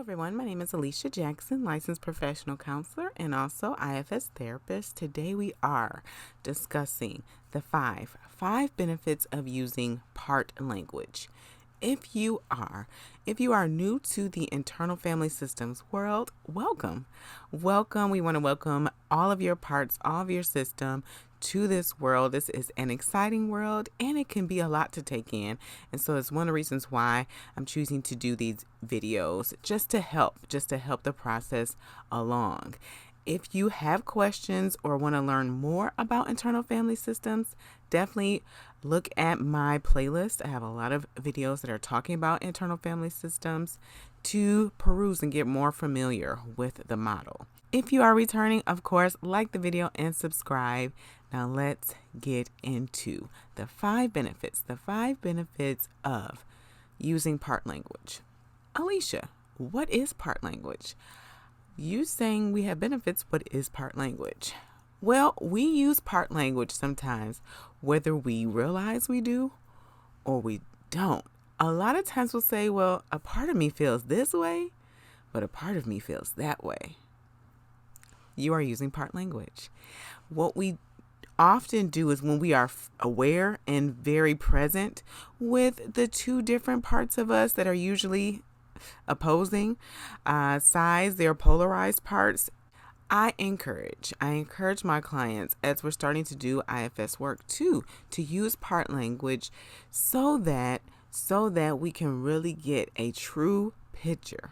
everyone, my name is Alicia Jackson, licensed professional counselor and also IFS therapist. Today we are discussing the five benefits of using part language. If you are new to the internal family systems world, welcome. We want to welcome all of your parts, all of your system to this world. This is an exciting world and it can be a lot to take in. And so it's one of the reasons why I'm choosing to do these videos, just to help the process along. If you have questions or want to learn more about internal family systems, definitely look at my playlist. I have a lot of videos that are talking about internal family systems to peruse and get more familiar with the model. If you are returning, of course, like the video and subscribe. Now let's get into the five benefits of using part language. Alicia, what is part language? You saying we have benefits, what is part language? Well, we use part language sometimes, whether we realize we do or we don't. A lot of times we'll say, well, a part of me feels this way, but a part of me feels that way. You are using part language. What we often do is when we are aware and very present with the two different parts of us that are usually opposing sides, they're polarized parts. I encourage my clients, as we're starting to do IFS work too, to use part language so that we can really get a true picture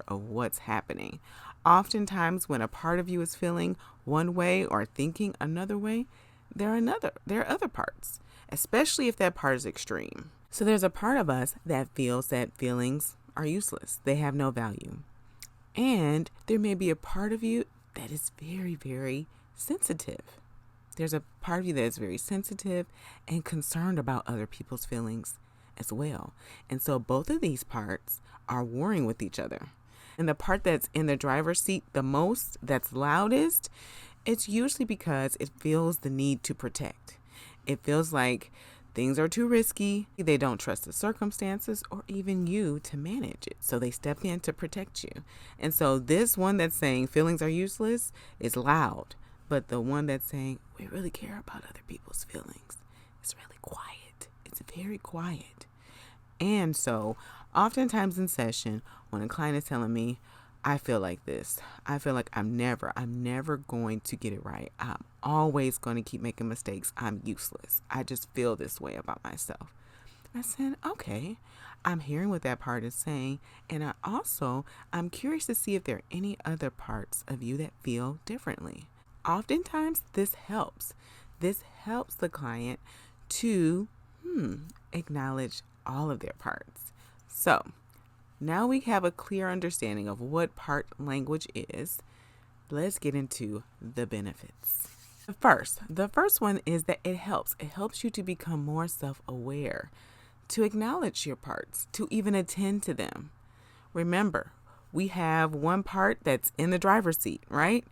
of what's happening. Oftentimes when a part of you is feeling one way or thinking another way, there are other parts, especially if that part is extreme. So there's a part of us that feels that feelings are useless. They have no value. And there may be a part of you that is very, very sensitive. There's a part of you that is very sensitive and concerned about other people's feelings as well. And so both of these parts are warring with each other. And the part that's in the driver's seat the most, that's loudest, it's usually because it feels the need to protect. It feels like things are too risky. They don't trust the circumstances or even you to manage it. So they step in to protect you. And so this one that's saying feelings are useless is loud. But the one that's saying we really care about other people's feelings is really quiet. It's very quiet. And so oftentimes in session, when a client is telling me, I feel like this, I feel like I'm never going to get it right. I'm always going to keep making mistakes. I'm useless. I just feel this way about myself. I said, okay, I'm hearing what that part is saying. And I'm curious to see if there are any other parts of you that feel differently. Oftentimes this helps. This helps the client to acknowledge all of their parts. So now we have a clear understanding of what part language is. Let's get into the benefits. The first one is that it helps. It helps you to become more self-aware, to acknowledge your parts, to even attend to them. Remember, we have one part that's in the driver's seat, right?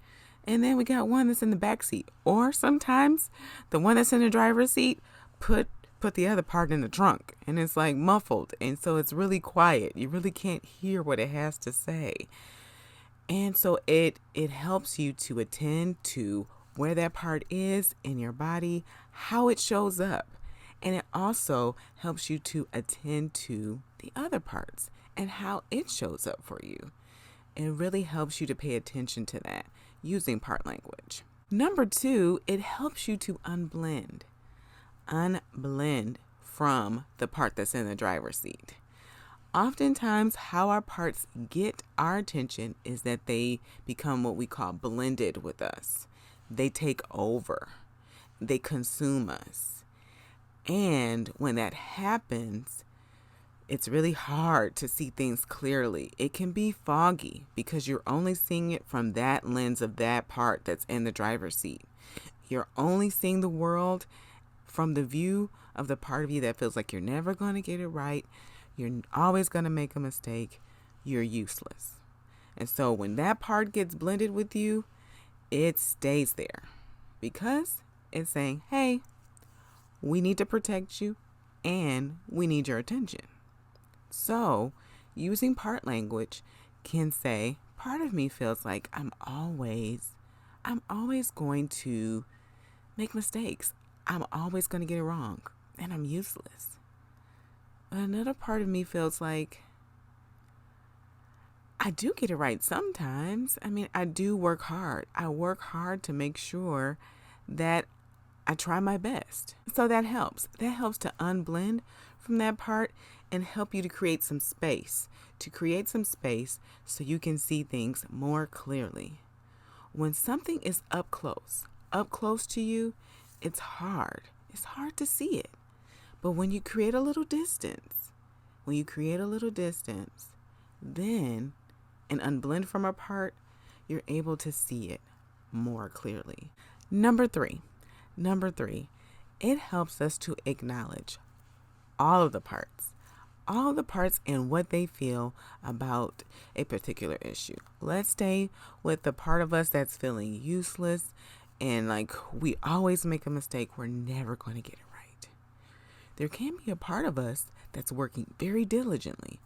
And then we got one that's in the back seat. Or sometimes the one that's in the driver's seat put the other part in the trunk and it's like muffled. And so it's really quiet. You really can't hear what it has to say. And so it helps you to attend to where that part is in your body, how it shows up. And it also helps you to attend to the other parts and how it shows up for you. It really helps you to pay attention to that using part language. Number 2, it helps you to unblend from the part that's in the driver's seat. Oftentimes, how our parts get our attention is that they become what we call blended with us. They take over. They consume us. And when that happens, it's really hard to see things clearly. It can be foggy because you're only seeing it from that lens of that part that's in the driver's seat. You're only seeing the world from the view of the part of you that feels like you're never going to get it right. You're always going to make a mistake. You're useless. And so when that part gets blended with you, it stays there because it's saying, hey, we need to protect you and we need your attention. So Using part language can say, part of me feels like I'm always going to make mistakes. I'm always going to get it wrong and I'm useless. Another part of me feels like I do get it right sometimes. I do work hard. I work hard to make sure that I try my best. So that helps. That helps to unblend from that part and help you to create some space. To create some space so you can see things more clearly. When something is up close to you, it's hard. It's hard to see it. But when you create a little distance, then and unblend from a part, you're able to see it more clearly. Number three, it helps us to acknowledge all of the parts and what they feel about a particular issue. Let's stay with the part of us that's feeling useless and like we always make a mistake. We're never going to get it right. There can be a part of us that's working very diligently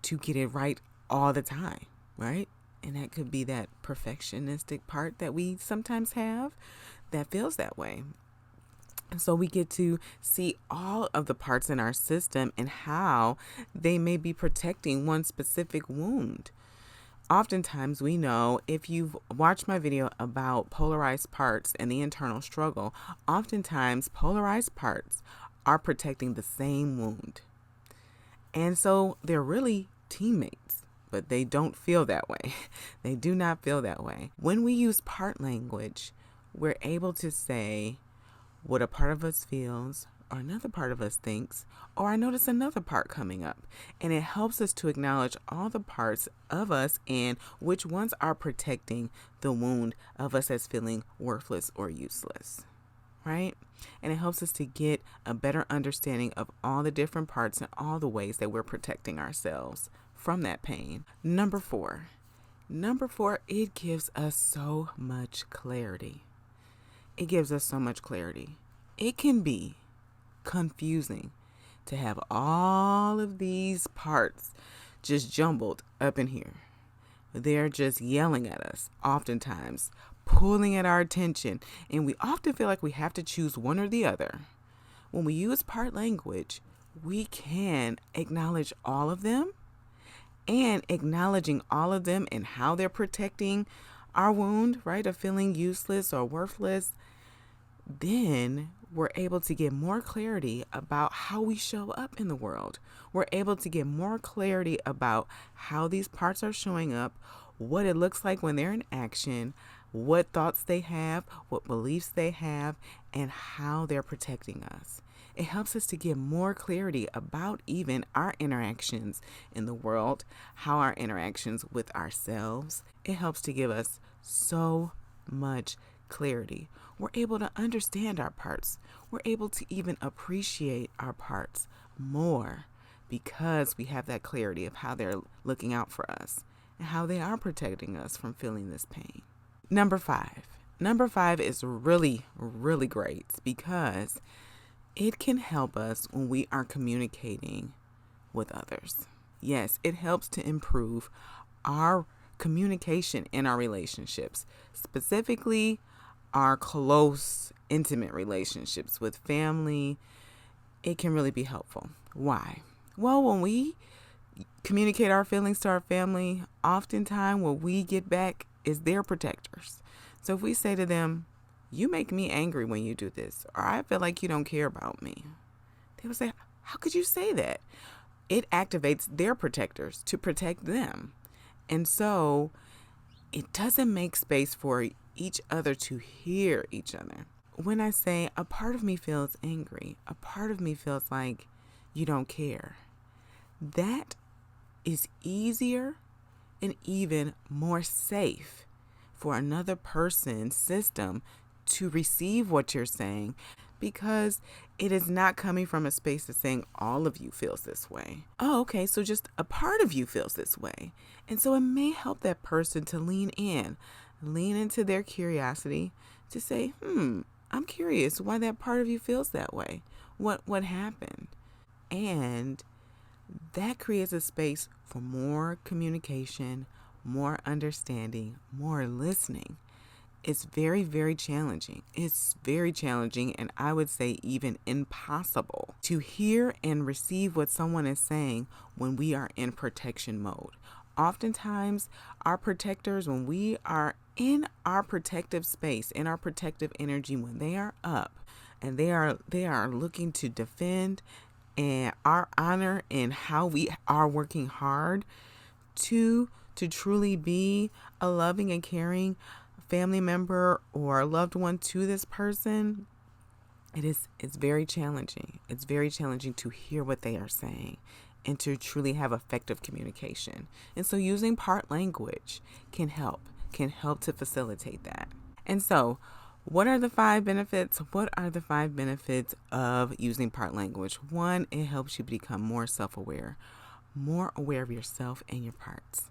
to get it right all the time, right? And that could be that perfectionistic part that we sometimes have that feels that way. And so we get to see all of the parts in our system and how they may be protecting one specific wound. Oftentimes we know, if you've watched my video about polarized parts and the internal struggle, oftentimes polarized parts are protecting the same wound. And so they're really teammates, but they don't feel that way. They do not feel that way. When we use part language, we're able to say what a part of us feels or another part of us thinks, or I notice another part coming up. And it helps us to acknowledge all the parts of us and which ones are protecting the wound of us as feeling worthless or useless, right? And it helps us to get a better understanding of all the different parts and all the ways that we're protecting ourselves from that pain. Number four, it gives us so much clarity. It can be confusing to have all of these parts just jumbled up in here. They're just yelling at us, oftentimes pulling at our attention, and we often feel like we have to choose one or the other. When we use part language, we can acknowledge all of them, and acknowledging all of them and how they're protecting our wound, right, of feeling useless or worthless, then we're able to get more clarity about how we show up in the world. We're able to get more clarity about how these parts are showing up, what it looks like when they're in action, what thoughts they have, what beliefs they have, and how they're protecting us. It helps us to get more clarity about even our interactions in the world, how our interactions with ourselves. It helps to give us so much clarity. We're able to understand our parts. We're able to even appreciate our parts more because we have that clarity of how they're looking out for us and how they are protecting us from feeling this pain. Number five is really, really great because it can help us when we are communicating with others. Yes, it helps to improve our communication in our relationships, specifically our close, intimate relationships with family. It can really be helpful. Why? Well, when we communicate our feelings to our family, oftentimes what we get back is their protectors. So if we say to them, "You make me angry when you do this," or "I feel like you don't care about me," they will say, "How could you say that?" It activates their protectors to protect them. And so it doesn't make space for each other to hear each other. When I say a part of me feels angry, a part of me feels like you don't care, that is easier and even more safe for another person's system to receive what you're saying, because it is not coming from a space of saying all of you feels this way. Oh, okay, so just a part of you feels this way. And so it may help that person to lean into their curiosity to say, I'm curious why that part of you feels that way. What happened? And that creates a space for more communication, more understanding, more listening. It's very, very challenging. It's very challenging, and I would say even impossible to hear and receive what someone is saying when we are in protection mode. Oftentimes, our protectors, when we are in our protective space, in our protective energy, when they are up and they are looking to defend and our honor and how we are working hard to truly be a loving and caring family member or loved one to this person, it's very challenging. It's very challenging to hear what they are saying and to truly have effective communication. And so using part language can help to facilitate that. And so, what are the 5 benefits? What are the 5 benefits of using part language? 1, it helps you become more self-aware, more aware of yourself and your parts.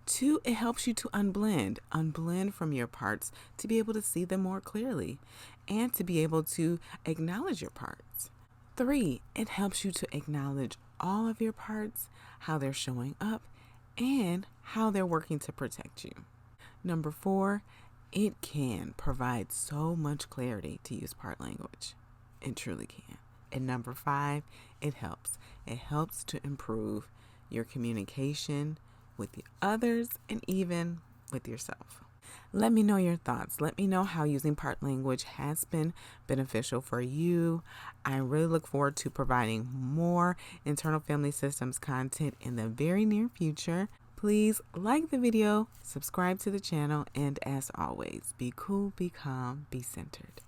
2, it helps you to unblend from your parts to be able to see them more clearly and to be able to acknowledge your parts. 3, it helps you to acknowledge all of your parts, how they're showing up, and how they're working to protect you. Number 4, it can provide so much clarity to use part language. It truly can. And number 5, it helps. It helps to improve your communication with the others and even with yourself. Let me know your thoughts. Let me know how using part language has been beneficial for you. I really look forward to providing more internal family systems content in the very near future. Please like the video, subscribe to the channel, and as always, be cool, be calm, be centered.